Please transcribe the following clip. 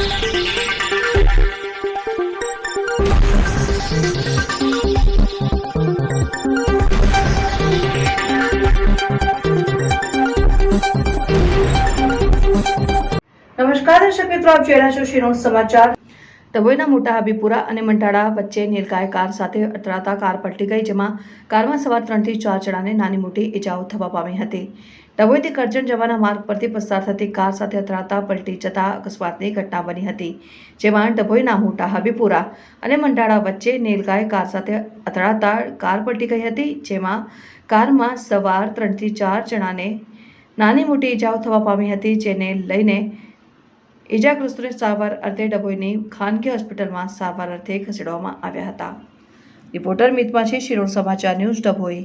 નમસ્કાર દર્શક મિત્રો, આપ જોઈ રહ્યા છો શિરોડ સમાચાર। ડભોઈના મોટા હાબીપુરા અને મંટાળા વચ્ચે નીલગાય કાર સાથે અથડાતા કાર પલટી ગઈ, જેમાં કારમાં સવાર 3 થી 4 જણાને નાની મોટી ઈજાઓ થવા પામી હતી। ડભોઈથી કરજણ જવાના માર્ગ પરથી પસાર થતી કાર સાથે અથડાતા પલટી જતા અકસ્માતની ઘટના બની હતી, જેમાં ડભોઈના મોટા હાબીપુરા અને મંટાળા વચ્ચે નીલગાય કાર સાથે અથડાતા કાર પલટી ગઈ હતી, જેમાં કારમાં સવાર 3 થી 4 જણાને નાની મોટી ઈજાઓ થવા પામી હતી, જેને લઈને ઇજાગ્રસ્તોને સારવાર અર્થે ડભોઈની ખાનગી હોસ્પિટલમાં સારવાર અર્થે ખસેડવામાં આવ્યા હતા। રિપોર્ટર મિત માછી, શિરોડ સમાચાર ન્યૂઝ, ડભોઈ।